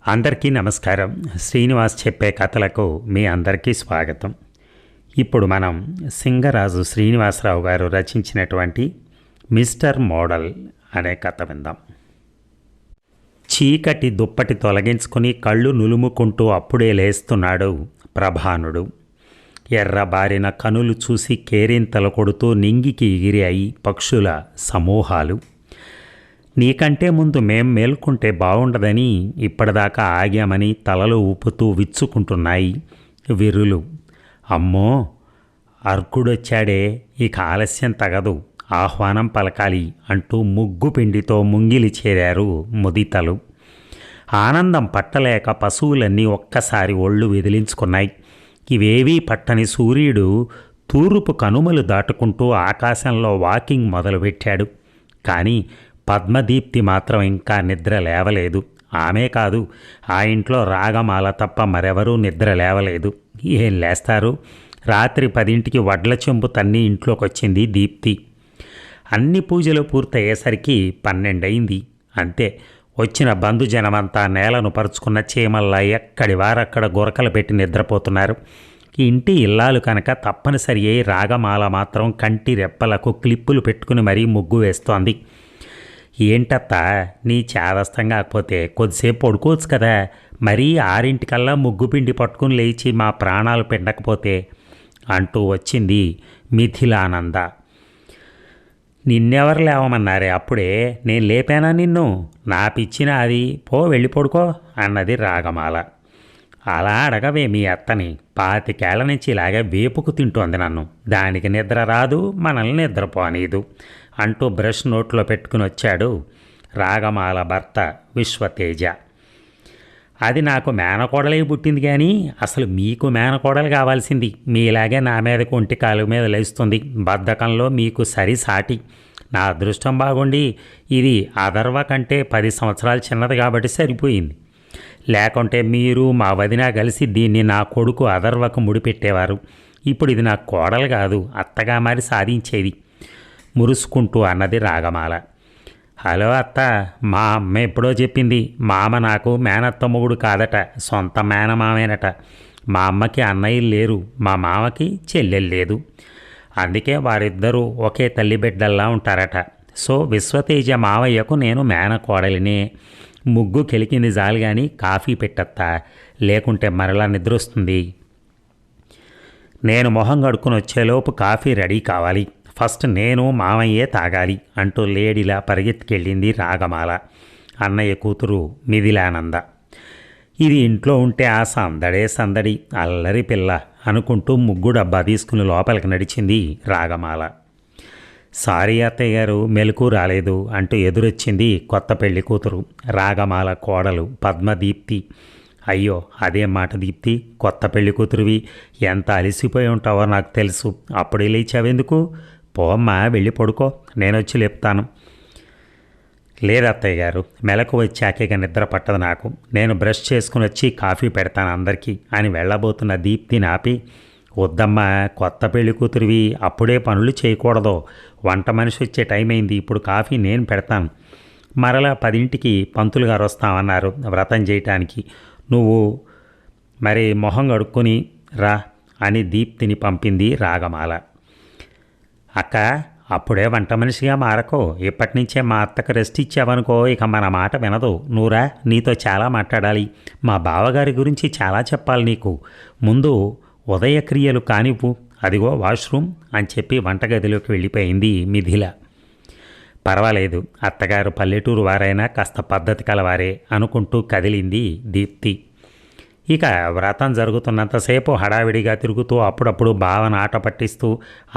అందరికీ నమస్కారం. శ్రీనివాస్ చెప్పే కథలకు మీ అందరికీ స్వాగతం. ఇప్పుడు మనం సింగరాజు శ్రీనివాసరావు గారు రచించినటువంటి మిస్టర్ మోడల్ అనే కథ విందాం. చీకటి దుప్పటి తొలగించుకుని కళ్ళు నులుముకుంటూ అప్పుడే లేస్తున్నాడు ప్రభానుడు. ఎర్రబారిన కనులు చూసి కేరింతలు కొడుతూ నింగికి ఎగిరాయి పక్షుల సమూహాలు. నీకంటే ముందు మేం మేల్కొంటే బాగుండదని ఇప్పటిదాకా ఆగామని తలలు ఊపుతూ విచ్చుకుంటున్నాయి విరులు. అమ్మో, అర్కుడొచ్చాడే, ఇక ఆలస్యం తగదు, ఆహ్వానం పలకాలి అంటూ ముగ్గు పిండితో ముంగిలి చేరారు ముదితలు. ఆనందం పట్టలేక పశువులన్నీ ఒక్కసారి ఒళ్ళు విదిలించుకున్నాయి. ఇవేవీ పట్టని సూర్యుడు తూర్పు కనుమలు దాటుకుంటూ ఆకాశంలో వాకింగ్ మొదలుపెట్టాడు. కానీ పద్మదీప్తి మాత్రం ఇంకా నిద్ర లేవలేదు. ఆమె కాదు, ఆ ఇంట్లో రాగమాల తప్ప మరెవరూ నిద్ర లేవలేదు. ఏం లేస్తారు? రాత్రి 10ంటికి వడ్ల చెంబు తన్ని ఇంట్లోకి వచ్చింది దీప్తి. అన్ని పూజలు పూర్తయ్యేసరికి 12 అయింది. అంతే. వచ్చిన బంధుజనమంతా నేలను పరుచుకున్న చీమల్లా ఎక్కడి వారక్కడ గురకలు పెట్టి నిద్రపోతున్నారు. ఇంటి ఇల్లాలు కనుక తప్పనిసరి అయి రాగమాల మాత్రం కంటి రెప్పలకు క్లిప్పులు పెట్టుకుని మరీ ముగ్గు వేస్తోంది. ఏంటత్తా, నీ చేదస్తం కాకపోతే కొద్దిసేపు పడుకోవచ్చు కదా, మరీ 6ంటికల్లా ముగ్గు పిండి పట్టుకుని లేచి మా ప్రాణాలు పిండకపోతే అంటూ వచ్చింది మిథిలానంద. నిన్నెవరు లేవమన్నారే, అప్పుడే నేను లేపానా నిన్ను? నా పిచ్చిన అది, పో వెళ్ళి పడుకో అన్నది రాగమాల. అలా అడగవే మీ అత్తని, 25 నుంచి ఇలాగే వేపుకు తింటోంది నన్ను. దానికి నిద్ర రాదు, మనల్ని నిద్రపోనీదు అంటూ బ్రష్ నోట్లో పెట్టుకుని వచ్చాడు రాగమాల భర్త విశ్వతేజ. అది నాకు మేనకోడలే పుట్టింది, కానీ అసలు మీకు మేనకోడలు కావాల్సింది. మీలాగే నా మీదకు ఒంటి కాలు మీద లేస్తుంది. బద్ధకంలో మీకు సరి సాటి. నా అదృష్టం బాగుండి ఇది అదర్వ కంటే 10 సంవత్సరాలు చిన్నది కాబట్టి సరిపోయింది. లేకుంటే మీరు మా వదిన కలిసి దీన్ని నా కొడుకు అదర్వకు ముడిపెట్టేవారు. ఇప్పుడు ఇది నా కోడలు కాదు, అత్తగా మరి సాధించేది మురుసుకుంటూ అన్నది రాగమాల. హలో అత్త, మా అమ్మ ఎప్పుడో చెప్పింది, మామ నాకు మేనత్త మొగుడు కాదట, సొంత మేనమామేనట. మా అమ్మకి అన్నయ్యలు లేరు, మా మామకి చెల్లెలు లేదు. అందుకే వారిద్దరూ ఒకే తల్లి బిడ్డల్లా ఉంటారట. సో విశ్వతేజ మావయ్యకు నేను మేనకోడలినే. ముగ్గు కెలికింది జాలు కానీ కాఫీ పెట్టత్తా, లేకుంటే మరలా నిద్రొస్తుంది. నేను మొహం కడుక్కుని వచ్చేలోపు కాఫీ రెడీ కావాలి. ఫస్ట్ నేను మామయ్యే తాగాలి అంటూ లేడీలా పరిగెత్తుకెళ్ళింది రాగమాల. అన్నయ్య కూతురు మిథిలానంద. ఇది ఇంట్లో ఉంటే ఆ సందడే సందడి, అల్లరి పిల్ల అనుకుంటూ ముగ్గు డబ్బా తీసుకుని లోపలికి నడిచింది రాగమాల. సారీ అత్తయ్య గారు, మెలకు రాలేదు అంటూ ఎదురొచ్చింది కొత్త పెళ్లి కూతురు రాగమాల కోడలు పద్మదీప్తి. అయ్యో, అదే మాట దీప్తి, కొత్త పెళ్లి కూతురువి, ఎంత అలిసిపోయి ఉంటావో నాకు తెలుసు. అప్పుడే లేచావెందుకు? పోమ్మా, వెళ్ళి పడుకో, నేను వచ్చి లేపుతాను. లేదత్తయ్య గారు, మెలకు వచ్చాక నిద్ర పట్టదు నాకు. నేను బ్రష్ చేసుకుని వచ్చి కాఫీ పెడతాను అందరికీ అని వెళ్ళబోతున్న దీప్తిని ఆపి, వద్దమ్మా, కొత్త పెళ్లి కూతురివి, అప్పుడే పనులు చేయకూడదు. వంట మనిషి వచ్చే టైం అయింది, ఇప్పుడు కాఫీ నేను పెడతాను. మరలా 10ంటికి పంతులు గారు వస్తామన్నారు వ్రతం చేయటానికి. నువ్వు మరి మొహం కడుక్కొని రా అని దీప్తిని పంపింది రాగమాల. అక్క, అప్పుడే వంట మనిషిగా మారకో, ఇప్పటి నుంచే మా అత్తకు రెస్ట్ ఇచ్చావనుకో ఇక మన మాట వినదు. నువ్వురా, నీతో చాలా మాట్లాడాలి. మా బావగారి గురించి చాలా చెప్పాలి నీకు. ముందు ఉదయక్రియలు కానివ్వు, అదిగో వాష్రూమ్ అని చెప్పి వంటగదిలోకి వెళ్ళిపోయింది మిథిల. పర్వాలేదు, అత్తగారు పల్లెటూరు వారైనా కాస్త పద్ధతి కలవారే అనుకుంటూ కదిలింది దీప్తి. ఇక వ్రతం జరుగుతున్నంతసేపు హడావిడిగా తిరుగుతూ అప్పుడప్పుడు బావన ఆట పట్టిస్తూ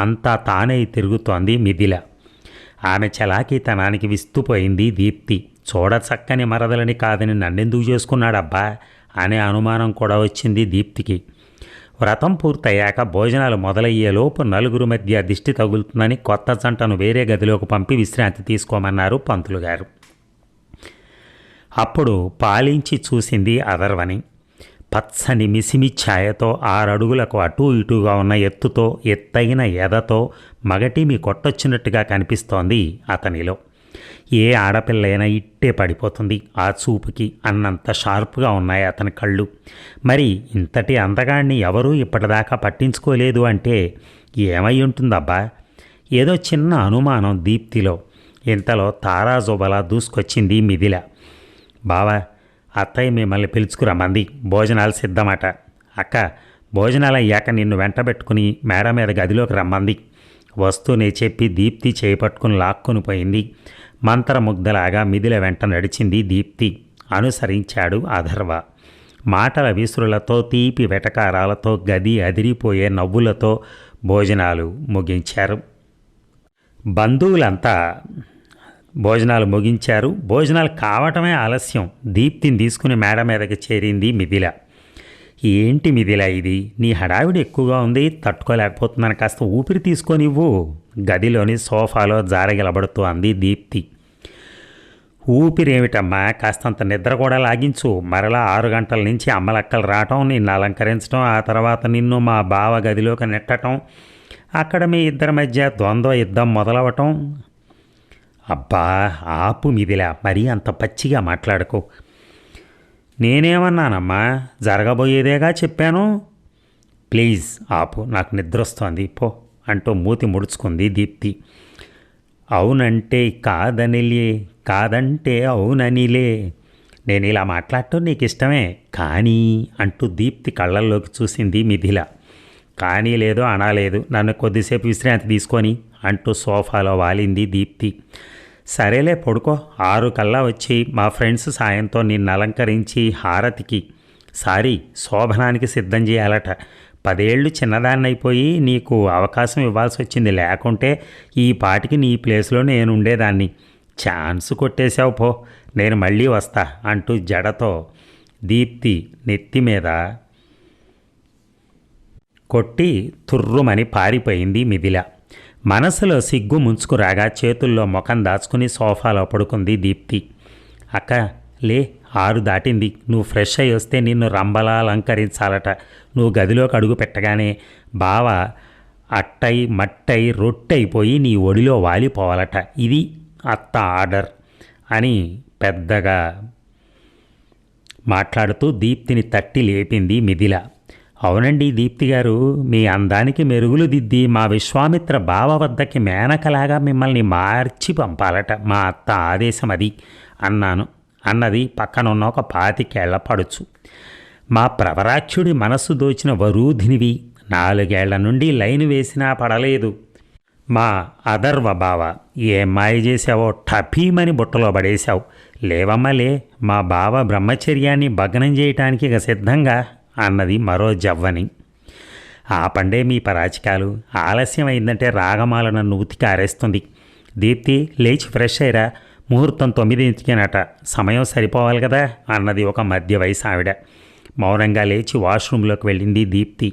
అంతా తానే తిరుగుతోంది మిథిల. ఆమె చలాకీతనానికి విస్తుపోయింది దీప్తి. చూడచక్కని మరదలని కాదని నన్నెందుకు చేసుకున్నాడబ్బా అనే అనుమానం కూడా వచ్చింది దీప్తికి. వ్రతం పూర్తయ్యాక భోజనాలు మొదలయ్యేలోపు నలుగురు మధ్య దిష్టి తగులుతుందని కొత్త జంటను వేరే గదిలోకి పంపి విశ్రాంతి తీసుకోమన్నారు పంతులు గారు. అప్పుడు పాలించి చూసింది అదర్వని. పచ్చని మిసిమి ఛాయతో 6 అడుగులకు అటూ ఇటూగా ఉన్న ఎత్తుతో, ఎత్తైన ఎదతో మగటిమి కొట్టొచ్చినట్టుగా కనిపిస్తోంది అతనిలో. ఏ ఆడపిల్లైనా ఇట్టే పడిపోతుంది ఆ చూపుకి అన్నంత షార్ప్గా ఉన్నాయి అతని కళ్ళు. మరి ఇంతటి అందగాడిని ఎవరూ ఇప్పటిదాకా పట్టించుకోలేదు అంటే ఏమై ఉంటుందబ్బా? ఏదో చిన్న అనుమానం దీప్తిలో. ఇంతలో తారాజుబలా దూసుకొచ్చింది మిథిల. బావా, అత్తయ్య మిమ్మల్ని పిలుచుకురమ్మంది, భోజనాలు సిద్ధమట. అక్క, భోజనాలు అయ్యాక నిన్ను వెంటబెట్టుకుని మేడ మీద గదిలోకి రమ్మంది. వస్తూనే చెప్పి దీప్తి చేపట్టుకుని లాక్కుని పోయింది. మంత్రముగ్ధలాగా మిథిల వెంట నడిచింది దీప్తి. అనుసరించాడు అథర్వ. మాటల విసురులతో, తీపి వెటకారాలతో, గది అదిరిపోయే నవ్వులతో భోజనాలు ముగించారు. బంధువులంతా భోజనాలు ముగించారు. భోజనాలు కావటమే ఆలస్యం. దీప్తిని తీసుకుని మేడ మీదకి చేరింది మిథిల. ఏంటి మిథిల ఇది? నీ హడావిడి ఎక్కువగా ఉంది, తట్టుకోలేకపోతున్నాను, కాస్త ఊపిరి తీసుకొనివ్వు. గదిలోని సోఫాలో జారగిలబడుతూ అంది దీప్తి. ఊపిరేమిటమ్మా, కాస్తంత నిద్ర కూడా లాగించు. మరలా 6 గంటల నుంచి అమ్మలక్కలు రావటం, నిన్ను అలంకరించడం, ఆ తర్వాత నిన్ను మా బావ గదిలోకి నెట్టడం, అక్కడ మీ ఇద్దరి మధ్య ద్వంద్వ యుద్ధం మొదలవటం. అబ్బా ఆపు మిథిల, మరీ అంత పచ్చిగా మాట్లాడకు. నేనేమన్నానమ్మా, జరగబోయేదేగా చెప్పాను. ప్లీజ్ ఆపు, నాకు నిద్ర వస్తోంది పో అంటూ మూతి ముడుచుకుంది దీప్తి. అవునంటే కాదనిలే, కాదంటే అవుననిలే. నేను ఇలా మాట్లాడటం నీకు ఇష్టమే కానీ అంటూ దీప్తి కళ్ళల్లోకి చూసింది మిథిల. కానీ లేదో అనలేదు, నన్ను కొద్దిసేపు విశ్రాంతి తీసుకొని అంటూ సోఫాలో వాలింది దీప్తి. సరేలే పడుకో, 6 కల్లా వచ్చి మా ఫ్రెండ్స్ సాయంతో నిన్ను అలంకరించి హారతికి శోభనానికి సిద్ధం చేయాలట. 10 ఏళ్ళు చిన్నదాన్నైపోయి నీకు అవకాశం ఇవ్వాల్సి వచ్చింది, లేకుంటే ఈ పాటికి నీ ప్లేస్లో నేను ఉండేదాన్ని. ఛాన్స్ కొట్టేశావు పో, నేను మళ్ళీ వస్తా అంటూ జడతో దీప్తి నెత్తి మీద కొట్టి తుర్రుమని పారిపోయింది మిథిల. మనసులో సిగ్గు ముంచుకురాగా చేతుల్లో ముఖం దాచుకుని సోఫాలో పడుకుంది దీప్తి. అక్క లే, 6 దాటింది, నువ్వు ఫ్రెష్ అయ్యి వస్తే నిన్ను రంబలా అలంకరించాలట. నువ్వు గదిలోకి అడుగు పెట్టగానే బావ అట్టై మట్టై రొట్టయిపోయి నీ ఒడిలో వాలిపోవాలట. ఇది అత్త ఆర్డర్ అని పెద్దగా మాట్లాడుతూ దీప్తిని తట్టి లేపింది మిథిల. అవునండి దీప్తి గారు, మీ అందానికి మెరుగులు దిద్ది మా విశ్వామిత్ర బావ వద్దకి మేనకలాగా మిమ్మల్ని మార్చి పంపాలట. మా అత్త ఆదేశం అది అన్నది పక్కనున్న ఒక 25 ఏళ్ల పడుచు. మా ప్రవరాక్షుడి మనస్సు దోచిన వరూధినివి. 4 ఏళ్ల నుండి లైన్ వేసినా పడలేదు. మా అథర్వ బావ ఏ మాయ చేసావో టఫీమని బుట్టలో పడేశావు. లేవమ్మలే, మా బావ బ్రహ్మచర్యాన్ని భగ్నం చేయటానికి ఇక సిద్ధంగా అన్నది మరో జవ్వని. ఆపండే మీ పరాచికాలు, ఆలస్యం అయిందంటే రాగమాల నన్ను ఉతికి ఆరేస్తుంది. దీప్తి లేచి ఫ్రెష్ అయ్యరా, ముహూర్తం 9ంటికేనట, సమయం సరిపోవాలి కదా అన్నది ఒక మధ్య వయసు ఆవిడ. మౌనంగా లేచి వాష్రూంలోకి వెళ్ళింది దీప్తి.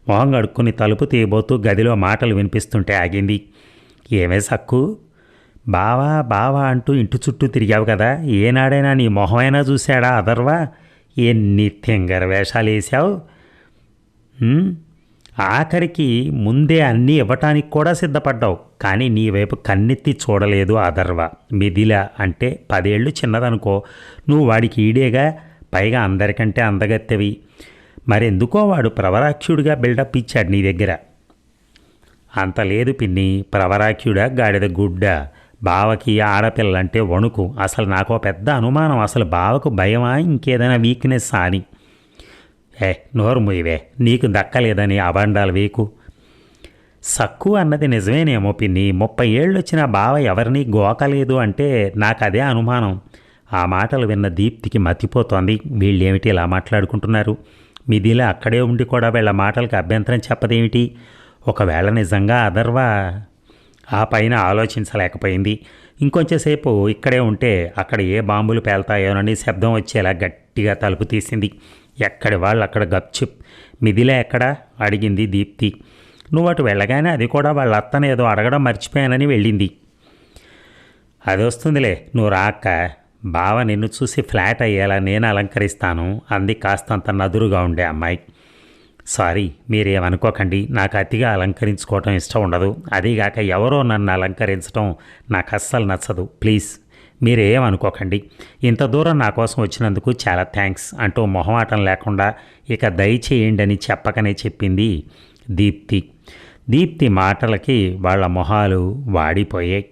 మొహం కడుక్కుని తలుపు తీయబోతూ గదిలో మాటలు వినిపిస్తుంటే ఆగింది. ఏమే సక్కు, బావా బావా అంటూ ఇంటి చుట్టూ తిరిగావు కదా, ఏనాడైనా నీ మొహమైనా చూశాడా అథర్వా? ఎన్ని తెంగర వేషాలు వేసావు. ఆఖరికి ముందే అన్నీ ఇవ్వటానికి కూడా సిద్ధపడ్డావు, కానీ నీ వైపు కన్నెత్తి చూడలేదు అథర్వ. మిథిల అంటే 10 ఏళ్ళు చిన్నదనుకో, నువ్వు వాడికి ఈడేగా, పైగా అందరికంటే అందగత్తెవి. మరెందుకో వాడు ప్రవరాఖ్యుడిగా బిల్డప్ ఇచ్చాడు నీ దగ్గర. అంత లేదు పిన్ని, ప్రవరాఖ్యుడా గాడిద గుడ్డ. బావకి ఆడపిల్లంటే వణుకు. అసలు నాకో పెద్ద అనుమానం, అసలు బావకు భయమా ఇంకేదైనా వీక్నెస్ అని. నోరు మూయవే, నీకు దక్కలేదని అబండాలు వేకు. సక్కు అన్నది నిజమేనేమో పిన్ని, 30 ఏళ్ళు వచ్చిన బావ ఎవరినీ గోకలేదు అంటే నాకు అదే అనుమానం. ఆ మాటలు విన్న దీప్తికి మతిపోతోంది. వీళ్ళేమిటి ఇలా మాట్లాడుకుంటున్నారు? మిథిల అక్కడే ఉండి కూడా వీళ్ళ మాటలకు అభ్యంతరం చెప్పదేమిటి? ఒకవేళ నిజంగా అథర్వ ఆ పైన ఆలోచించలేకపోయింది. ఇంకొంచెంసేపు ఇక్కడే ఉంటే అక్కడ ఏ బాంబులు పేల్తాయోనని శబ్దం వచ్చేలా గట్టిగా తలుపు తీసింది. ఎక్కడి వాళ్ళు అక్కడ గప్చిప్. మిథిల ఎక్కడా అడిగింది దీప్తి. నువ్వు అటు వెళ్ళగానే అది కూడా వాళ్ళ అత్తను ఏదో అడగడం మర్చిపోయానని వెళ్ళింది. అది వస్తుందిలే, నువ్వు రాక్క. బావ నిన్ను చూసి ఫ్లాట్ అయ్యేలా నేను అలంకరిస్తాను అంది కాస్తంత నదురుగా ఉండే అమ్మాయి. సారీ, మీరేమనుకోకండి. నాకు అతిగా అలంకరించుకోవటం ఇష్టం ఉండదు. అదీగాక ఎవరో నన్ను అలంకరించడం నాకు అస్సలు నచ్చదు. ప్లీజ్ మీరేమనుకోకండి. ఇంత దూరం నా కోసం వచ్చినందుకు చాలా థ్యాంక్స్ అంటూ మొహమాటం లేకుండా ఇక దయచేయండి అని చెప్పకనే చెప్పింది దీప్తి. దీప్తి మాటలకి వాళ్ళ మొహాలు వాడిపోయాయి.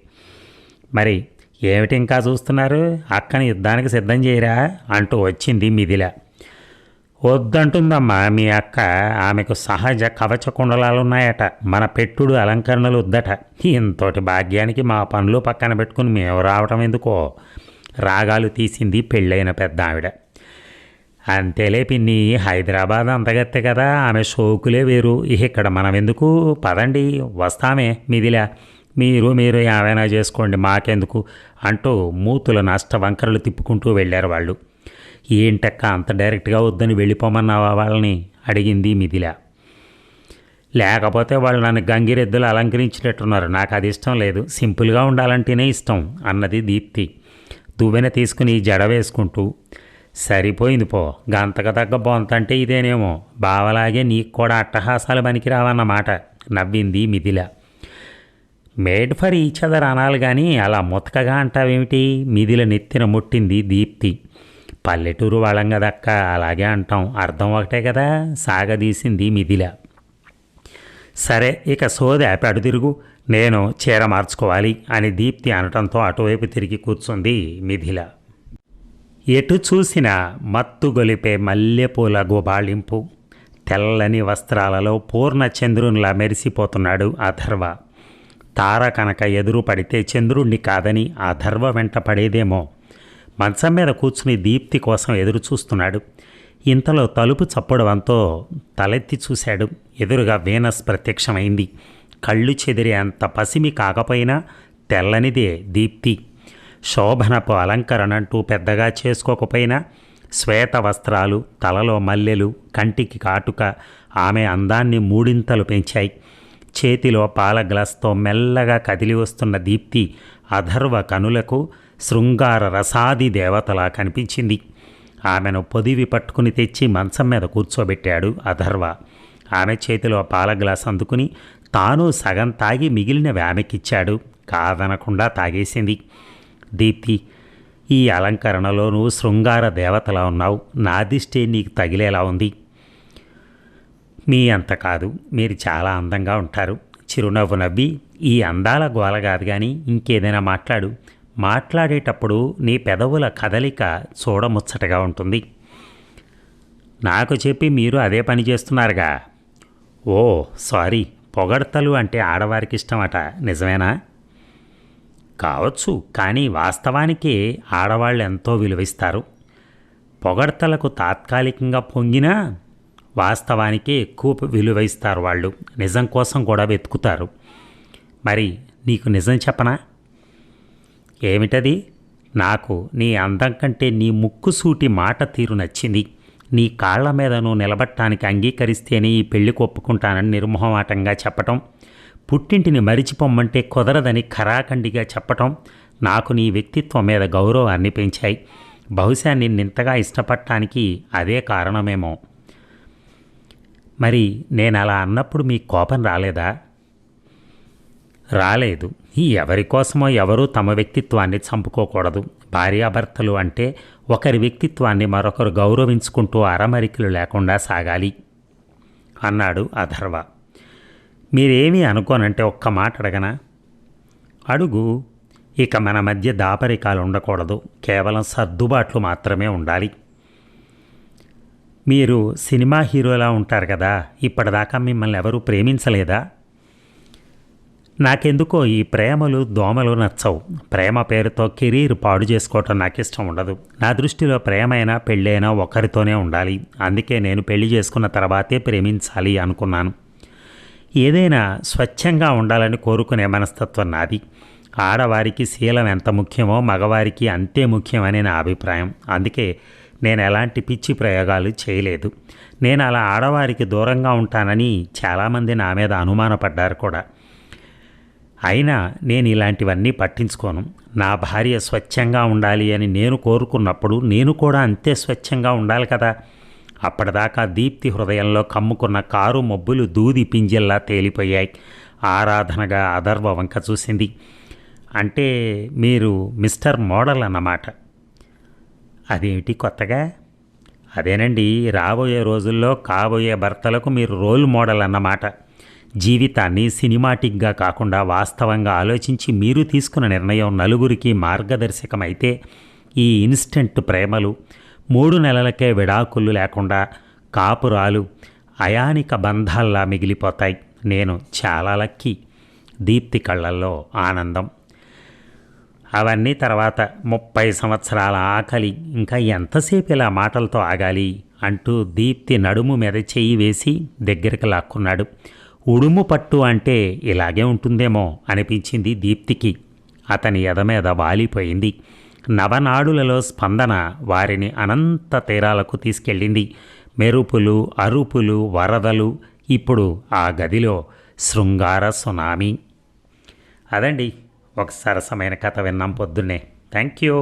మరి ఏమిటి ఇంకా చూస్తున్నారు? అక్కని యుద్ధానికి సిద్ధం చేయరా అంటూ వచ్చింది మిథిల. వద్దంటుందమ్మా మీ అక్క. ఆమెకు సహజ కవచ కుండలాలున్నాయట. మన పెట్టుడు అలంకరణలు వద్దట. ఇంతటి భాగ్యానికి మా పనులు పక్కన పెట్టుకుని మేము రావటం ఎందుకో రాగాలు తీసింది పెళ్ళైన పెద్ద ఆవిడ. అంతేలే పిన్ని, హైదరాబాద్ అంతగత్తె కదా, ఆమె షోకులే వేరు. ఇక్కడ మనం ఎందుకు? పదండి వస్తామే మిథిలా, మీరు ఏమైనా చేసుకోండి, మాకెందుకు అంటూ మూతుల నష్టవంకరలు తిప్పుకుంటూ వెళ్ళారు వాళ్ళు. ఏంటక్క అంత డైరెక్ట్గా వద్దని వెళ్ళిపోమన్నావా వాళ్ళని అడిగింది మిథిల. లేకపోతే వాళ్ళు నన్ను గంగిరెద్దులు అలంకరించినట్టున్నారు. నాకు అది ఇష్టం లేదు. సింపుల్గా ఉండాలంటేనే ఇష్టం అన్నది దీప్తి దువ్వెన తీసుకుని జడ వేసుకుంటూ. సరిపోయింది పో, గంతక తగ్గ బొంతంటే ఇదేనేమో. బావలాగే నీకు కూడా అట్టహాసాలు పనికిరావన్నమాట నవ్వింది Mithila. Made for each other అనాలి కానీ అలా ముతకగా అంటావేమిటి? మిథిల నెత్తిన ముట్టింది దీప్తి. పల్లెటూరు వాళ్ళం కదక్క, అలాగే అంటాం, అర్థం ఒకటే కదా సాగదీసింది మిథిల. సరే ఇక సోది ఆపి అటు తిరుగు, నేను చీర మార్చుకోవాలి అని దీప్తి అనటంతో అటువైపు తిరిగి కూర్చుంది మిథిల. ఎటు చూసినా మత్తుగొలిపే మల్లెపూల గుబాళింపు. తెల్లని వస్త్రాలలో పూర్ణచంద్రునిలా మెరిసిపోతున్నాడు అథర్వ. తార కనుక ఎదురు పడితే చంద్రుణ్ణి కాదని అథర్వ వెంట పడేదేమో. మంచం మీద కూర్చుని దీప్తి కోసం ఎదురు చూస్తున్నాడు. ఇంతలో తలుపు చప్పడంతో తలెత్తి చూశాడు. ఎదురుగా వీనస్ ప్రత్యక్షమైంది. కళ్ళు చెదిరే అంత పసిమి కాకపోయినా తెల్లనిదే దీప్తి. శోభనపు అలంకరణ అంటూ పెద్దగా చేసుకోకపోయినా శ్వేత వస్త్రాలు, తలలో మల్లెలు, కంటికి కాటుక ఆమె అందాన్ని మూడింతలు పెంచాయి. చేతిలో పాల గ్లాస్తో మెల్లగా కదిలి వస్తున్న దీప్తి అథర్వ కనులకు శృంగార రసాది దేవతలా కనిపించింది. ఆమెను పొదివి పట్టుకుని తెచ్చి మంచం మీద కూర్చోబెట్టాడు అథర్వ. ఆమె చేతిలో పాల గ్లాస్ అందుకుని తాను సగం తాగి మిగిలినవి ఆమెకిచ్చాడు. కాదనకుండా తాగేసింది. దీప్తి, ఈ అలంకరణలో నువ్వు శృంగార దేవతలా ఉన్నావు. నా దిష్టే నీకు తగిలేలా ఉంది. మీ అంత కాదు, మీరు చాలా అందంగా ఉంటారు. చిరునవ్వు నవ్వి, ఈ అందాల గోల కాదు కానీ ఇంకేదైనా మాట్లాడు. మాట్లాడేటప్పుడు నీ పెదవుల కదలిక చూడముచ్చటగా ఉంటుంది. నాకు చెప్పి మీరు అదే పని చేస్తున్నారుగా. ఓ సారీ, పొగడ్తలు అంటే ఆడవారికి ఇష్టమట, నిజమేనా? కావచ్చు, కానీ వాస్తవానికి ఆడవాళ్ళు ఎంతో విలువిస్తారు. పొగడ్తలకు తాత్కాలికంగా పొంగినా వాస్తవానికి ఎక్కువ విలువిస్తారు వాళ్ళు. నిజం కోసం కూడా వెతుకుతారు. మరి నీకు నిజం చెప్పనా? ఏమిటది? నాకు నీ అందం కంటే నీ ముక్కుసూటి మాట తీరు నచ్చింది. నీ కాళ్ల మీద నువ్వు నిలబట్టానికి అంగీకరిస్తేనే ఈ పెళ్లికి ఒప్పుకుంటానని నిర్మోహమాటంగా చెప్పటం, పుట్టింటిని మరిచిపోమ్మంటే కుదరదని ఖరాఖండిగా చెప్పటం నాకు నీ వ్యక్తిత్వం మీద గౌరవాన్ని పెంచాయి. బహుశా నిన్నింతగా ఇష్టపడటానికి అదే కారణమేమో. మరి నేను అలా అన్నప్పుడు మీ కోపం రాలేదా? రాలేదు. ఎవరి కోసమో ఎవరూ తమ వ్యక్తిత్వాన్ని చంపుకోకూడదు. భార్యాభర్తలు అంటే ఒకరి వ్యక్తిత్వాన్ని మరొకరు గౌరవించుకుంటూ అరమరికలు లేకుండా సాగాలి అన్నాడు అథర్వ. మీరేమీ అనుకోనంటే ఒక్క మాట అడగనా? అడుగు. ఇక మన మధ్య దాపరికాలు ఉండకూడదు. కేవలం సర్దుబాట్లు మాత్రమే ఉండాలి. మీరు సినిమా హీరోలా ఉంటారు కదా, ఇప్పటిదాకా మిమ్మల్ని ఎవరూ ప్రేమించలేదా? నాకెందుకో ఈ ప్రేమలు దోమలు నచ్చవు. ప్రేమ పేరుతో కెరీర్ పాడు చేసుకోవటం నాకు ఇష్టం ఉండదు. నా దృష్టిలో ప్రేమైనా పెళ్ళైనా ఒకరితోనే ఉండాలి. అందుకే నేను పెళ్లి చేసుకున్న తర్వాతే ప్రేమించాలి అనుకున్నాను. ఏదైనా స్వచ్ఛంగా ఉండాలని కోరుకునే మనస్తత్వం నాది. ఆడవారికి శీలం ఎంత ముఖ్యమో మగవారికి అంతే ముఖ్యమని నా అభిప్రాయం. అందుకే నేను ఎలాంటి పిచ్చి ప్రయోగాలు చేయలేదు. నేను అలా ఆడవారికి దూరంగా ఉంటానని చాలామంది నా మీద అనుమానపడ్డారు కూడా. అయినా నేను ఇలాంటివన్నీ పట్టించుకోను. నా భార్య స్వచ్ఛంగా ఉండాలి అని నేను కోరుకున్నప్పుడు నేను కూడా అంతే స్వచ్ఛంగా ఉండాలి కదా. అప్పటిదాకా దీప్తి హృదయంలో కమ్ముకున్న కారు మబ్బులు దూది పింజల్లా తేలిపోయాయి. ఆరాధనగా అథర్వ వంక చూసింది. అంటే మీరు మిస్టర్ మోడల్ అన్నమాట. అదేమిటి కొత్తగా? అదేనండి, రాబోయే రోజుల్లో కాబోయే భర్తలకు మీరు రోల్ మోడల్ అన్నమాట. జీవితాన్ని సినిమాటిక్గా కాకుండా వాస్తవంగా ఆలోచించి మీరు తీసుకున్న నిర్ణయం నలుగురికి మార్గదర్శకమైతే ఈ ఇన్స్టెంట్ ప్రేమలు, 3 నెలలకే విడాకులు లేకుండా కాపురాలు అయానిక బంధాల్లా మిగిలిపోతాయి. నేను చాలా లక్కీ. దీప్తి కళ్ళల్లో ఆనందం. అవన్నీ తర్వాత 30 సంవత్సరాల ఆకలి ఇంకా ఎంతసేపు ఇలా మాటలతో ఆగాలి అంటూ దీప్తి నడుము మీద చెయ్యి వేసి దగ్గరికి లాక్కున్నాడు. ఉడుము పట్టు అంటే ఇలాగే ఉంటుందేమో అనిపించింది దీప్తికి. అతని ఎద మీద వాలిపోయింది. నవనాడులలో స్పందన వారిని అనంత తీరాలకు తీసుకెళ్ళింది. మెరుపులు, అరుపులు, వరదలు. ఇప్పుడు ఆ గదిలో శృంగార సునామీ. అదండి, ఒక సరసమైన కథ విన్నాం పొద్దున్నే. Thank you.